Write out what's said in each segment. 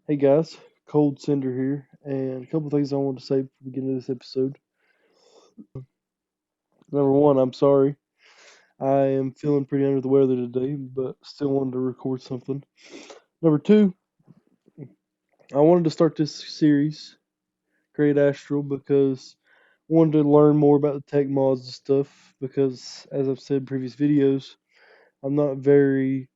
Hey guys, Cold Cinder here, and a couple things I want to say before we get into this episode. Number one, I'm sorry. I am feeling pretty under the weather today, but still wanted to record something. Number two, I wanted to start this series, Create Astral, because I wanted to learn more about the tech mods and stuff. Because, as I've said in previous videos, I'm not very,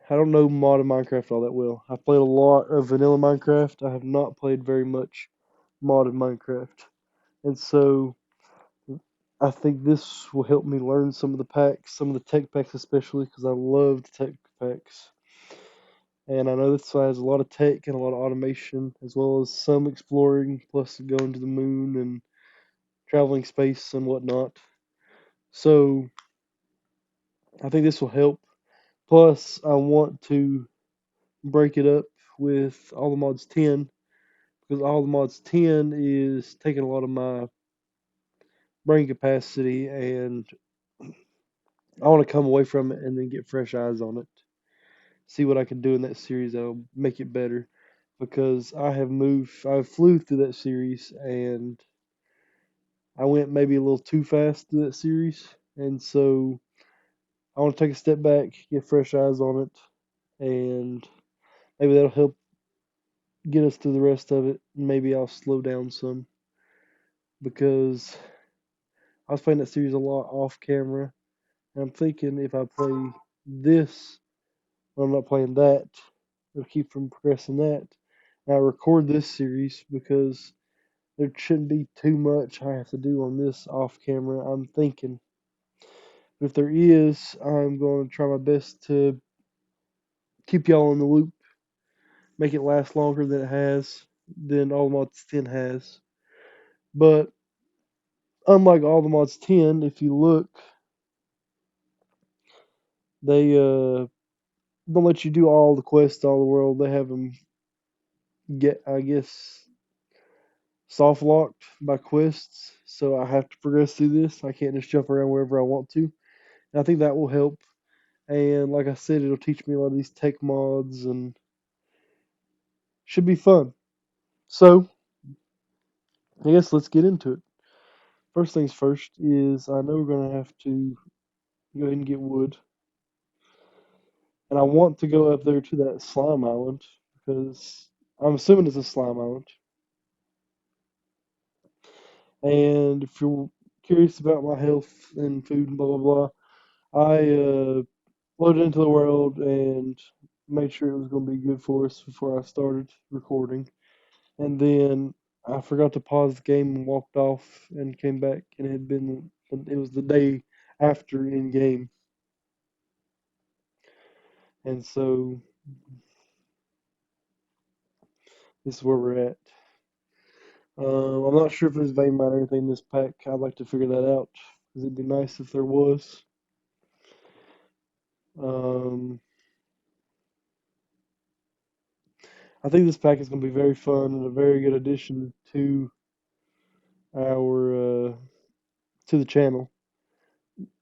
I don't know modded Minecraft all that well. I've played a lot of vanilla Minecraft. I have not played very much modded Minecraft. And so I think this will help me learn some of the packs, some of the tech packs especially, because I love the tech packs. And I know this has a lot of tech and a lot of automation, as well as some exploring, plus going to the moon and traveling space and whatnot. So I think this will help. Plus, I want to break it up with all the mods 10, because all the mods 10 is taking a lot of my brain capacity, and I want to come away from it and then get fresh eyes on it. See what I can do in that series that'll make it better. Because I flew through that series and I went maybe a little too fast through that series. And so I want to take a step back, get fresh eyes on it, and maybe that'll help get us through the rest of it. Maybe I'll slow down some because I was playing that series a lot off camera. And I'm thinking if I play this when I'm not playing that, it'll keep from progressing that. And I record this series because there shouldn't be too much I have to do on this off camera, I'm thinking. But if there is, I'm going to try my best to keep y'all in the loop, make it last longer than all mods 10 has. But unlike all the mods 10, if you look, they don't let you do all the quests all the world. They have them get, I guess, soft locked by quests. So I have to progress through this. I can't just jump around wherever I want to. And I think that will help. And like I said, it'll teach me a lot of these tech mods and should be fun. So I guess let's get into it. First things first is I know we're gonna have to go ahead and get wood, and I want to go up there to that slime island because I'm assuming it's a slime island. And if you're curious about my health and food and blah blah blah, I loaded into the world and made sure it was gonna be good for us before I started recording. And then I forgot to pause the game and walked off and came back, and it was the day after in game, and so this is where we're at. I'm not sure if there's vein mine or anything in this pack. I'd like to figure that out because it'd be nice if there was. Um, I think this pack is going to be very fun and a very good addition our to the channel,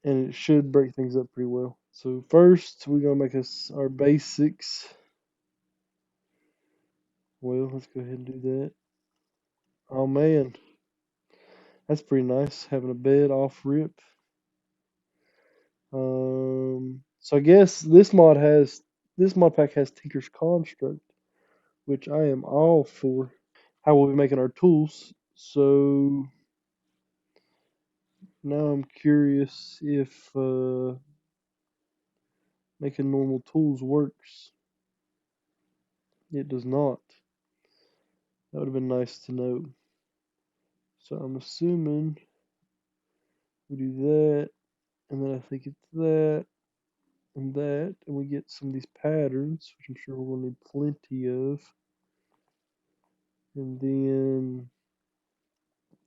and it should break things up pretty well. So first, we're gonna make us our basics. Well, let's go ahead and do that. Oh man, that's pretty nice having a bed off rip. So I guess this mod pack has Tinker's Construct, which I am all for. How we'll be making our tools. So now I'm curious if making normal tools works. It does not. That would have been nice to know. So I'm assuming we do that, and then I think it's that, and we get some of these patterns, which I'm sure we're going to need plenty of. And then,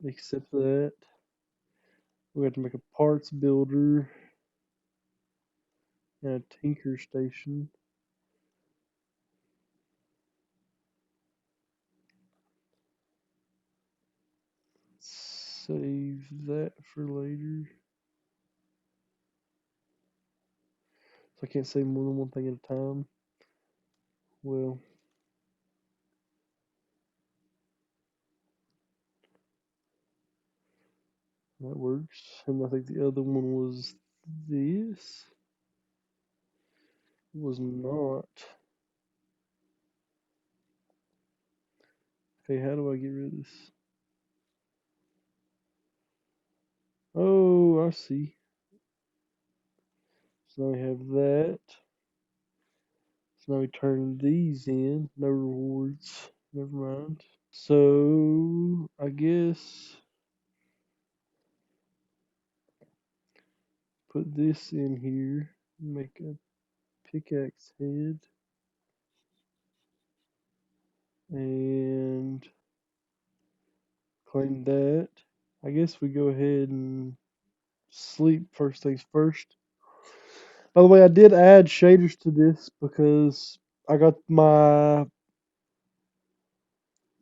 except that, we have to make a parts builder and a tinker station. Save that for later. So I can't save more than one thing at a time. Well, that works. And I think the other one was this. Was not. Okay, how do I get rid of this? Oh, I see. So now we have that. So now we turn these in. No rewards. Never mind. So I guess put this in here. Make a pickaxe head. And claim that. I guess we go ahead and sleep first things first. By the way, I did add shaders to this because I got my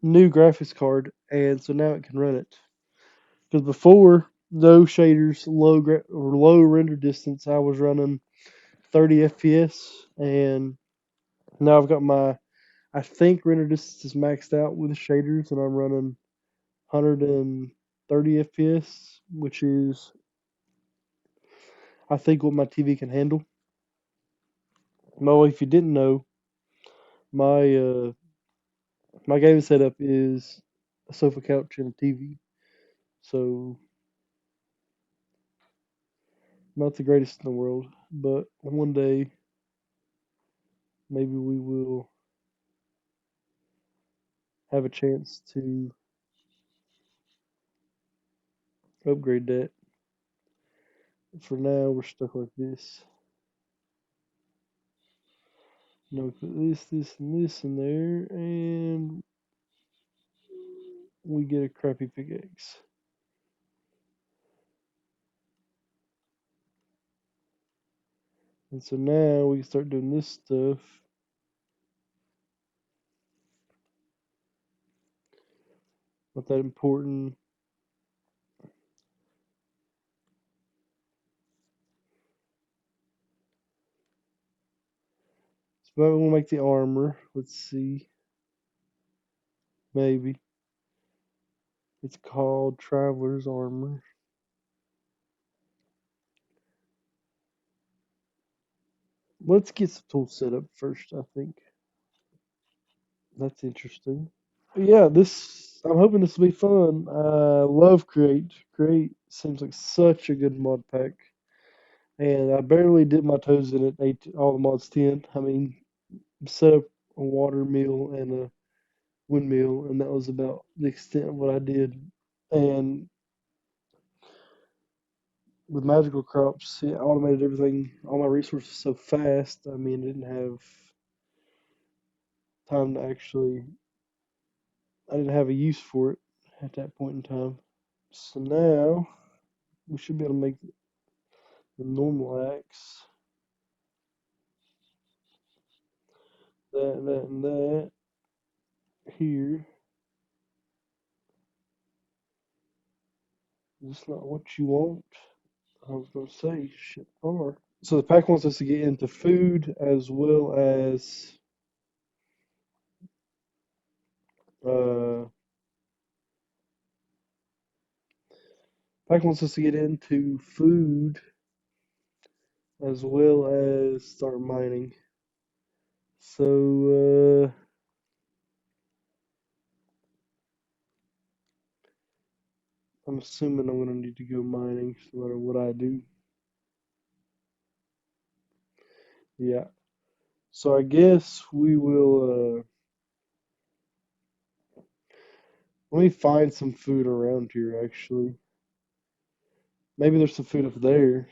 new graphics card, and so now it can run it. Because before, no shaders, or low render distance, I was running 30 FPS, and now I've got my, I think render distance is maxed out with the shaders, and I'm running 130 FPS, which is, I think, what my TV can handle. Well, if you didn't know, my my gaming setup is a sofa couch and a TV, so not the greatest in the world. But one day, maybe we will have a chance to upgrade that. For now, we're stuck like this. Now we put this, and this in there, and we get a crappy pickaxe. And so now we can start doing this stuff. Not that important. So maybe we'll make the armor. Let's see. Maybe. It's called Traveler's Armor. Let's get some tools set up first, I think. That's interesting. Yeah, this I'm hoping this will be fun. I love Create. Create seems like such a good mod pack. And I barely dipped my toes in it. Ate all the mods 10. I mean, set up a water mill and a windmill, and that was about the extent of what I did. And with magical crops, it automated everything, all my resources so fast. I mean, I didn't have time to actually, I didn't have a use for it at that point in time. So now we should be able to make the normal axe, that, and that here. Is this not what you want? I was gonna say shit bar. So the pack wants us to get into food as well as uh pack wants us to get into food as well as start mining. So I'm assuming I'm gonna need to go mining no matter what I do. Yeah. So I guess we will let me find some food around here actually. Maybe there's some food up there.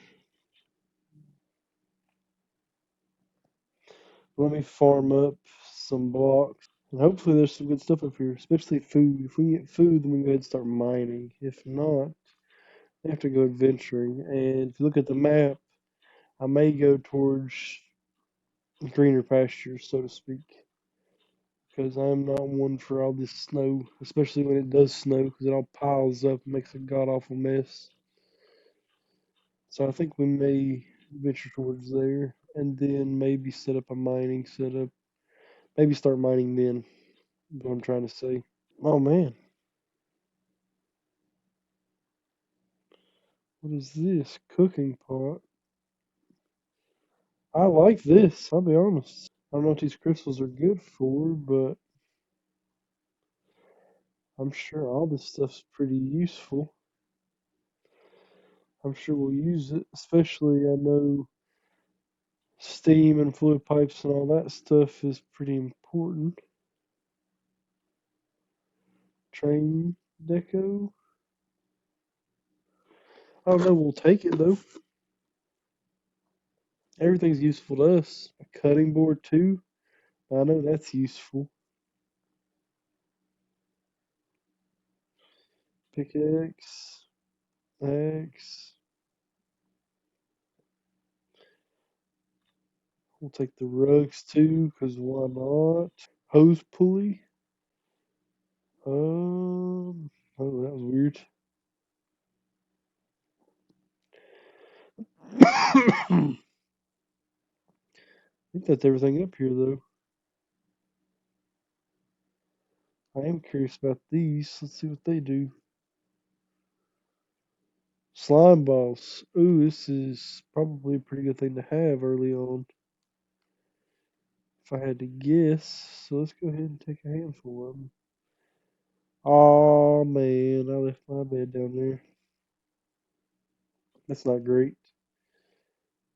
Let me farm up some blocks. And hopefully there's some good stuff up here, especially food. If we get food, then we can go ahead and start mining. If not, we have to go adventuring. And if you look at the map, I may go towards greener pastures, so to speak. Because I'm not one for all this snow, especially when it does snow, because it all piles up and makes a god awful mess. So I think we may venture towards there, and then maybe set up a mining setup. Maybe start mining then. Is what I'm trying to say. Oh man, what is this? Cooking pot. I like this, I'll be honest. I don't know what these crystals are good for, but I'm sure all this stuff's pretty useful. I'm sure we'll use it, especially I know steam and fluid pipes and all that stuff is pretty important. Train deco. I don't know, we'll take it though. Everything's useful to us. A cutting board too. I know that's useful. Pickaxe, axe. We'll take the rugs too, cause why not? Hose pulley. Oh, that was weird. I think that's everything up here, though. I am curious about these. Let's see what they do. Slime balls. Ooh, this is probably a pretty good thing to have early on, if I had to guess. So let's go ahead and take a handful of them. Oh man, I left my bed down there. That's not great,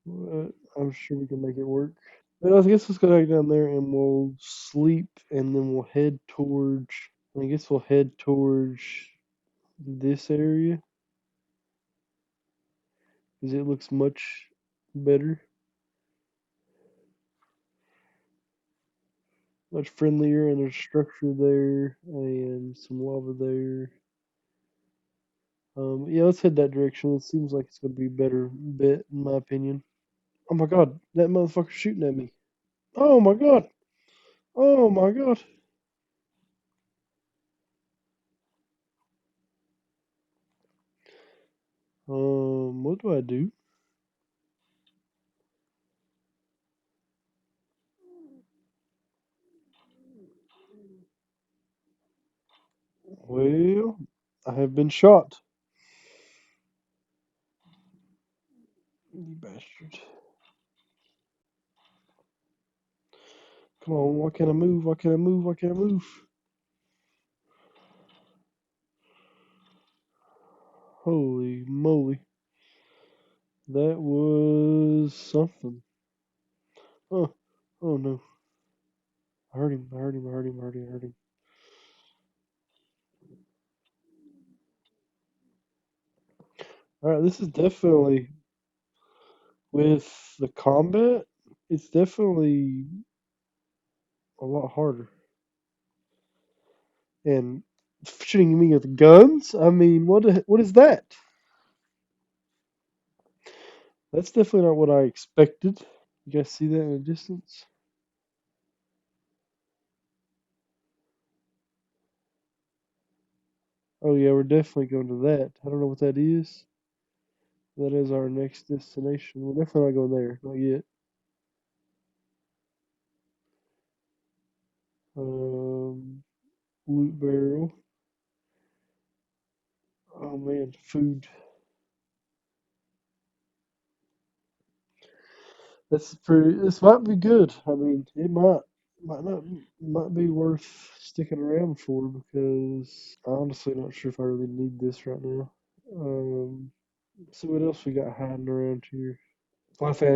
but I'm sure we can make it work. Well, I guess let's go back down there and we'll sleep, and then we'll head towards. I guess we'll head towards this area because it looks much better, much friendlier, and there's structure there and some lava there. Yeah, let's head that direction. It seems like it's gonna be better bet in my opinion. Oh my god, that motherfucker's shooting at me. Oh my god. Oh my god. what do I do? Well, I have been shot. You bastard. Come on, why can't I move? Why can't I move? Why can't I move? Holy moly. That was something. Oh, oh no. I heard him, I heard him, I heard him, I heard him, I heard him. Alright, this is definitely, with the combat, it's definitely a lot harder. And shooting me with guns? I mean, what is that? That's definitely not what I expected. You guys see that in the distance? Oh yeah, we're definitely going to that. I don't know what that is. That is our next destination. We're definitely not going there. Not yet. Um, loot barrel. Oh man, food. This pretty. This might be good. I mean, it might not, might be worth sticking around for because I'm honestly not sure if I really need this right now. So what else we got hiding around here? Last thing I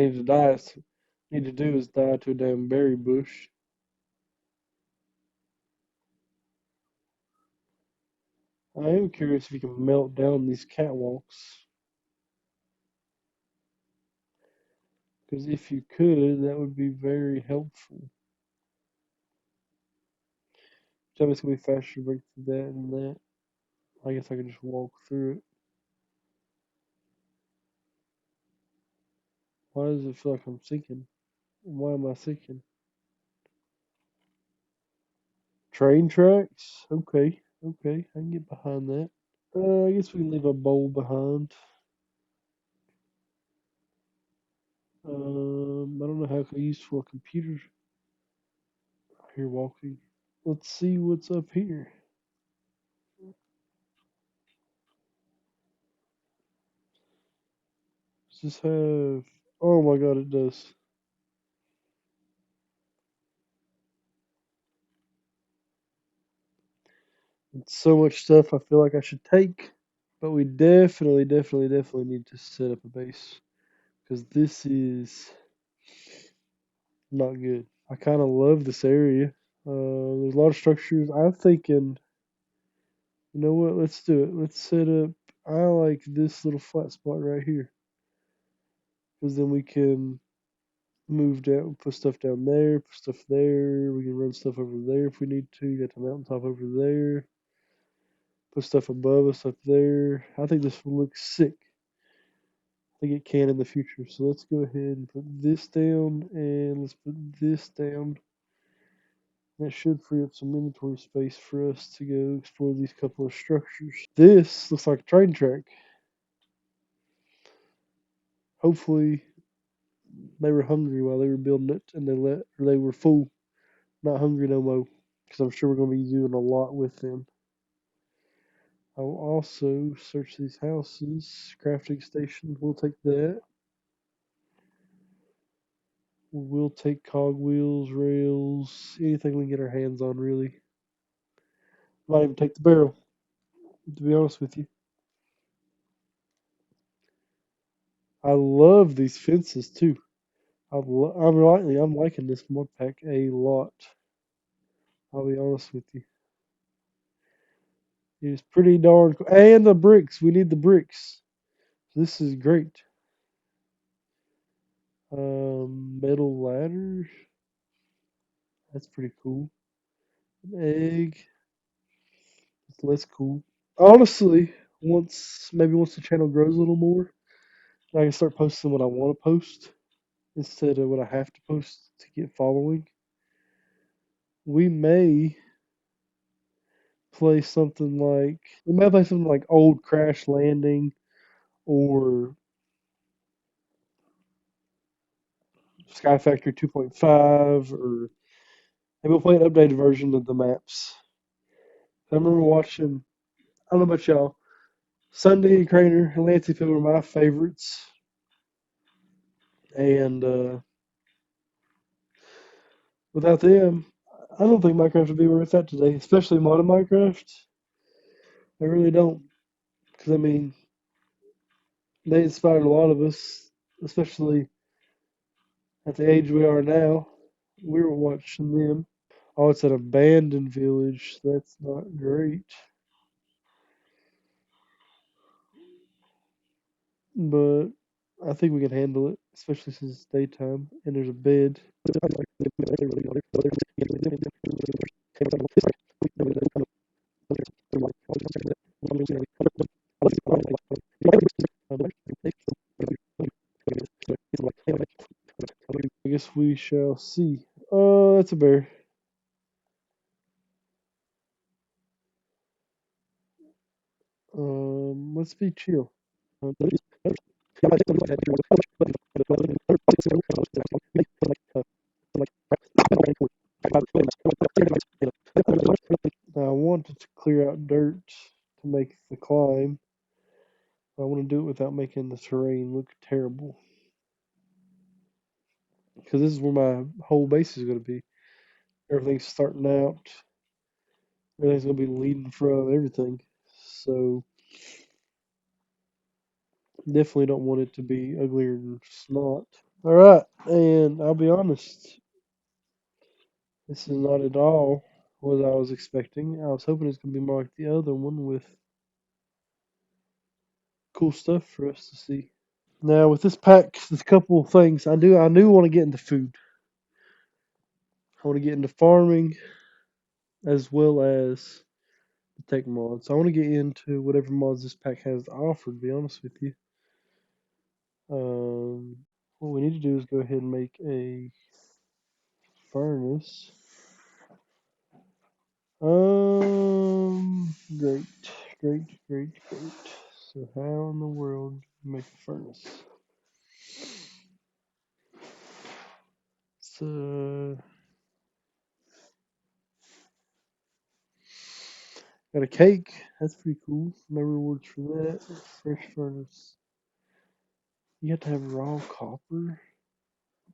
need to do is die to a damn berry bush. I am curious if you can melt down these catwalks. Because if you could, that would be very helpful. Tell me it's gonna be faster to break through that and that. I guess I can just walk through it. Why does it feel like I'm sinking? Why am I sinking? Train tracks? Okay, okay, I can get behind that. I guess we can leave a bowl behind. I don't know how useful a computer. here walking. Let's see what's up here. Does this have? Oh my god, it does. It's so much stuff I feel like I should take. But we definitely need to set up a base. Because this is not good. I kind of love this area. There's a lot of structures. I'm thinking, you know what? Let's do it. Let's set up. I like this little flat spot right here. Because then we can move down, put stuff down there, put stuff there. We can run stuff over there if we need to. Got the mountaintop over there. Put stuff above us up there. I think this will look sick. I think it can in the future. So let's go ahead and put this down and let's put this down. That should free up some inventory space for us to go explore these couple of structures. This looks like a train track. Hopefully they were hungry while they were building it and they were full, not hungry no more. Because I'm sure we're going to be doing a lot with them. I will also search these houses. Crafting station, we'll take that. We'll take cogwheels, rails, anything we can get our hands on, really. Might even take the barrel, to be honest with you. I love these fences too. I'm liking this mod pack a lot. I'll be honest with you. It's pretty darn cool. And the bricks. We need the bricks. This is great. Metal ladder. That's pretty cool. An egg. It's less cool. Honestly, once the channel grows a little more, I can start posting what I want to post instead of what I have to post to get following. We may play something like old Crash Landing or Sky Factory 2.5, or maybe we'll play an updated version of the maps. I remember watching, I don't know about y'all, Sunday and Craner and Lancey Field were my favorites. And without them, I don't think Minecraft would be where it's at today, especially modern Minecraft. I really don't. Because, I mean, they inspired a lot of us, especially at the age we are now. We were watching them. Oh, it's an abandoned village. That's not great. But I think we can handle it, especially since it's daytime and there's a bed. I guess we shall see. Oh, that's a bear. Let's be chill. Now, I wanted to clear out dirt to make the climb. I want to do it without making the terrain look terrible. Because this is where my whole base is going to be. Everything's starting out. Everything's going to be leading from everything. So, definitely don't want it to be uglier than snot. Alright, and I'll be honest, this is not at all what I was expecting. I was hoping it's going to be more like the other one with cool stuff for us to see. Now, with this pack, there's a couple of things. I do want to get into food. I want to get into farming as well as the tech mods. I want to get into whatever mods this pack has to offer, to be honest with you. What we need to do is go ahead and make a furnace. Great, great. So how in the world make a furnace? So Got a cake. That's pretty cool. No rewards for that. Fresh furnace. You have to have raw copper.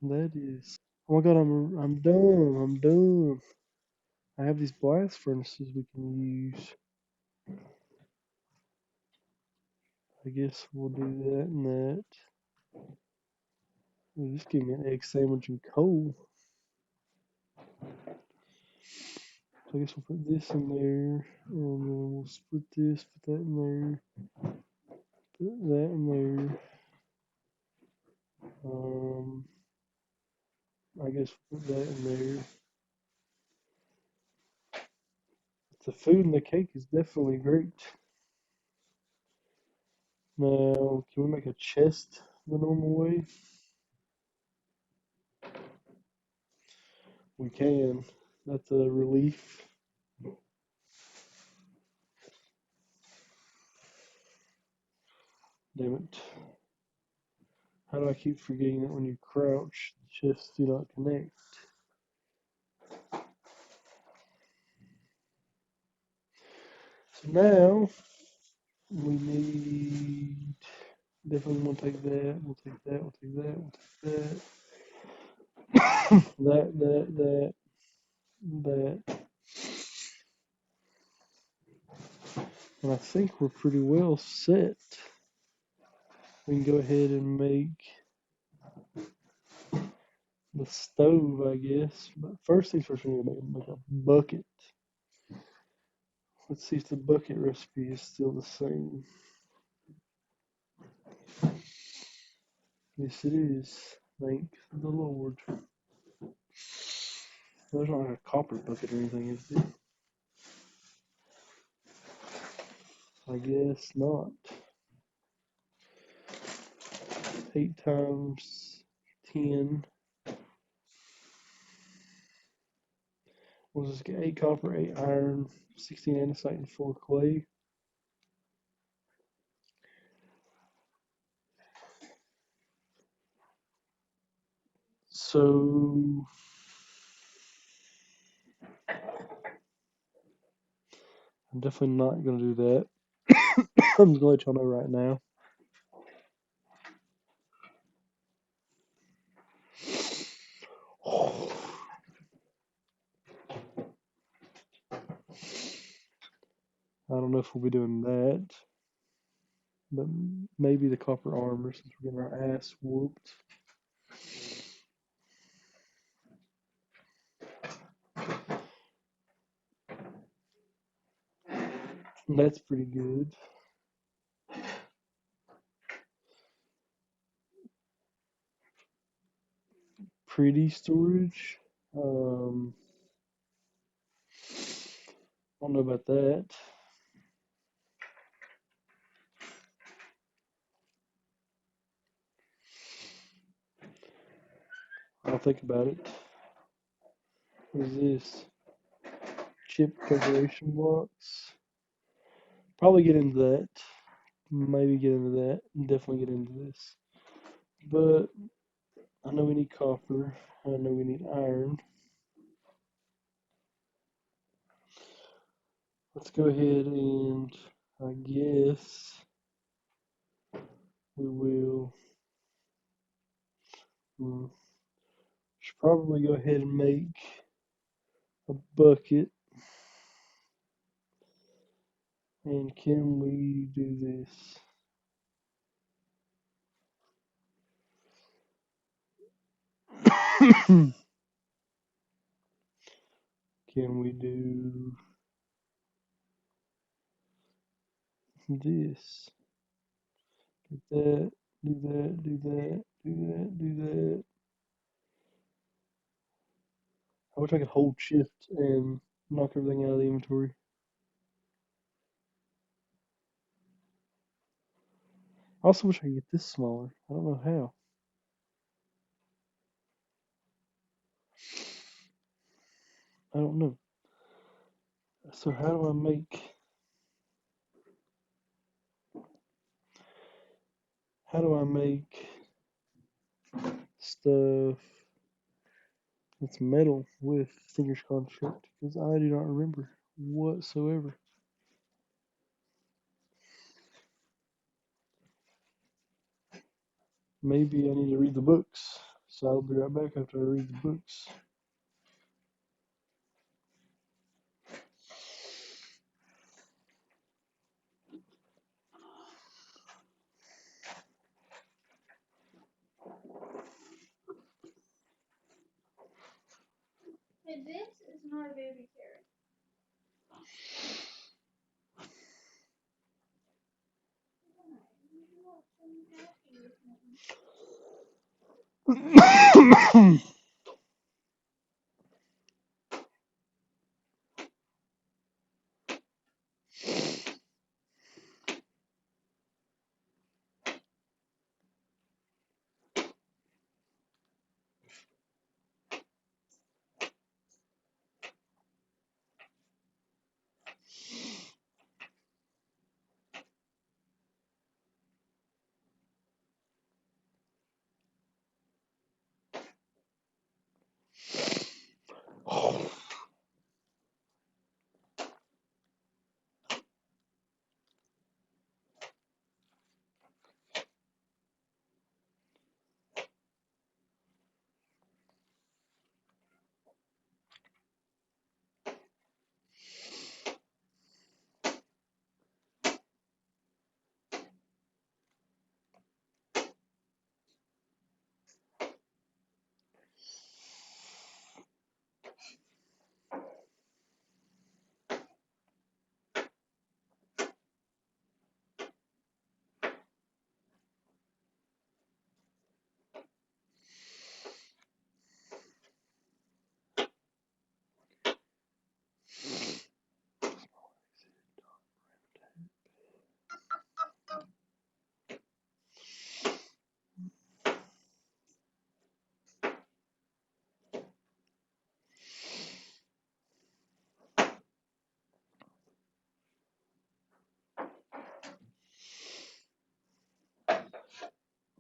That is. Oh my god, I'm dumb. I'm dumb. I have these blast furnaces we can use. I guess we'll do that and that. Oh, just give me an egg sandwich and coal. So I guess we'll put this in there, and then we'll split this, put that in there, put that in there. I guess we'll put that in there. The food and the cake is definitely great. Now, can we make a chest the normal way? We can. That's a relief. Damn it. How do I keep forgetting that when you crouch, chests do not connect? So now, we need. Definitely want to take that. We'll take that. We'll take that. We'll take that. That. And I think we're pretty well set. We can go ahead and make the stove, I guess. But first things first, we're going to make a bucket. Let's see if the bucket recipe is still the same. Yes, it is. Thank the Lord. There's not like a copper bucket or anything, is there? I guess not. 8 times 10. We'll just get 8 copper, 8 iron, 16 andesite, and 4 clay. So I'm definitely not going to do that. I'm just going to let y'all know right now. I don't know if we'll be doing that, but maybe the copper armor since we're getting our ass whooped. That's pretty good. Pretty storage. I don't know about that. I'll think about it. What is this? Chip preparation blocks. Probably get into that. Maybe get into that. Definitely get into this. But I know we need copper. I know we need iron. Let's go ahead and I guess we will. Should probably go ahead and make a bucket. And can we do this? Can we do this? Do that, do that, do that, do that, do that. I wish I could hold shift and knock everything out of the inventory. I also wish I could get this smaller. I don't know how. I don't know. So how do I make stuff that's metal with Thinker's construct? Because I do not remember whatsoever. maybe I need to read the books. So I'll be right back after I read the books. Hey, this is not a baby carrot.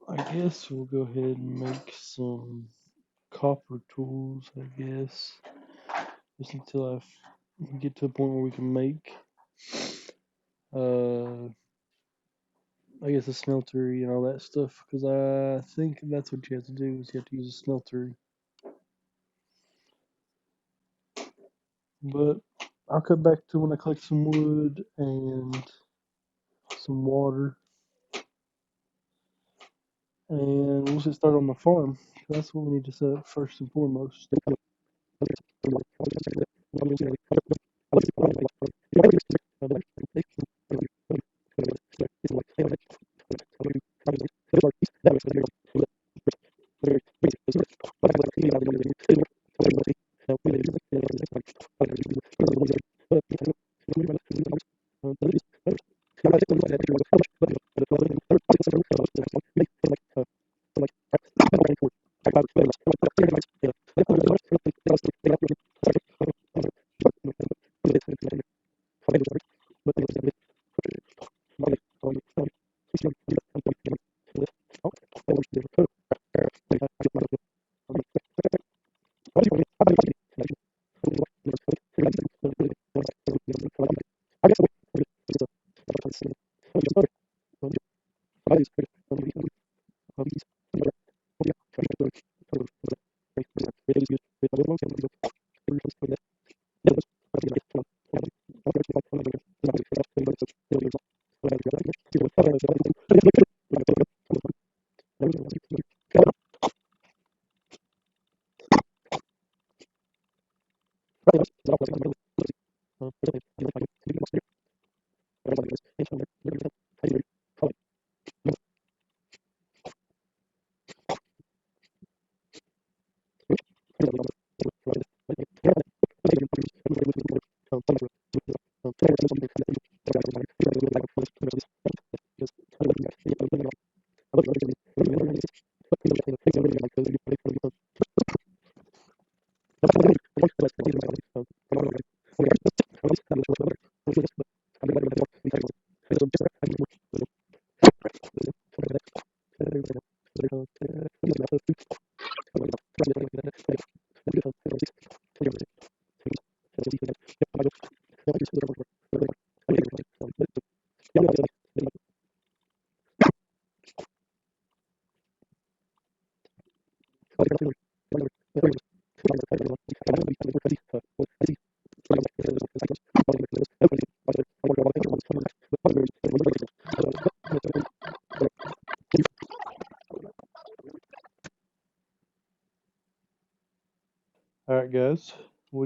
I guess we'll go ahead and make some copper tools, I guess. Just until I get to a point where we can make, uh, I guess a smeltery and all that stuff. Because I think that's what you have to do is you have to use a smeltery. But I'll cut back to when I collect some wood and some water. And we'll just start on the farm. That's what we need to set up first and foremost.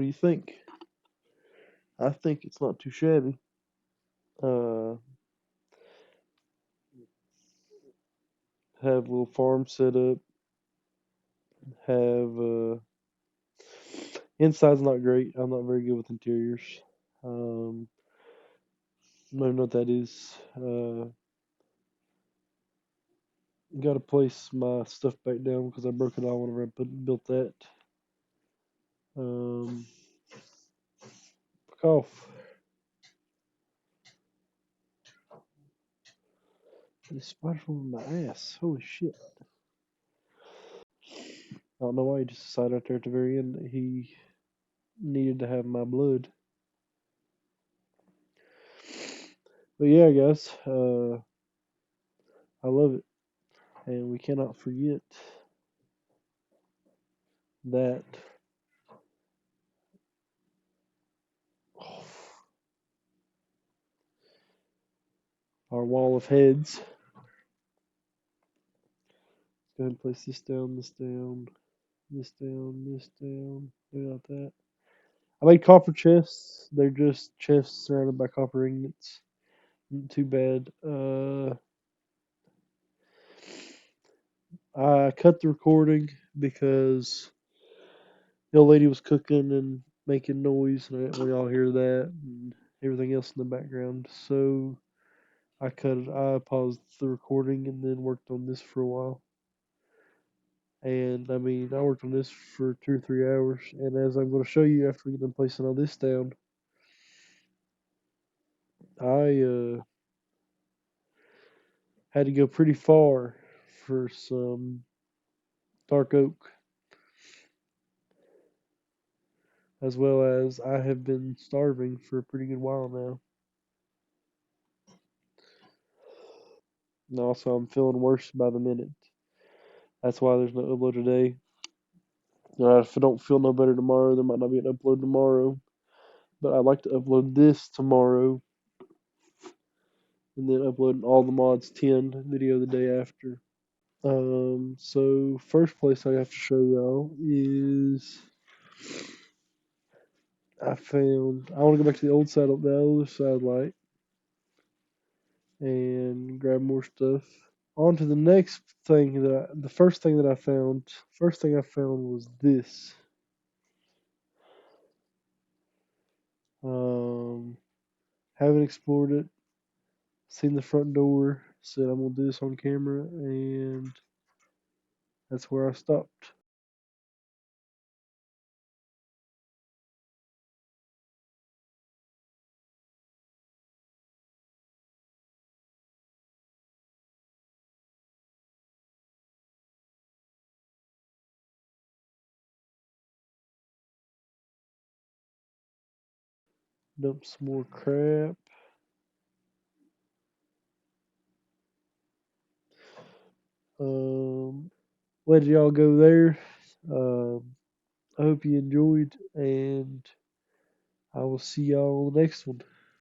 you think? I think it's not too shabby. Have a little farm set up. Have inside's not great. I'm not very good with interiors. Um, don't even know what that is. Got to place my stuff back down because I broke it all whenever built that. Cough. The spider on my ass. Holy shit. I don't know why he just decided out there at the very end that he needed to have my blood. But yeah, guys, I love it. And we cannot forget that our wall of heads. Go ahead and place this down, this down, this down, this down. Maybe not that. I made copper chests. They're just chests surrounded by copper ingots. Not too bad. I cut the recording because the old lady was cooking and making noise, and I didn't want y'all hear that and everything else in the background. So I cut it. I paused the recording and then worked on this for a while. And I mean, I worked on this for 2 or 3 hours. And as I'm going to show you after we get done placing all this down, I had to go pretty far for some dark oak, as well as I have been starving for a pretty good while now. And also, I'm feeling worse by the minute. That's why there's no upload today. If I don't feel no better tomorrow, there might not be an upload tomorrow. But I'd like to upload this tomorrow and then upload all the mods 10 video the day after. So first place I have to show y'all is I want to go back to the old the other satellite and grab more stuff. On to the next thing the first thing that I found. First thing I found was this. Um, haven't explored it. Seen the front door. Said I'm gonna do this on camera, and that's where I stopped. Dump some more crap. Let y'all go there. I hope you enjoyed, and I will see y'all on the next one.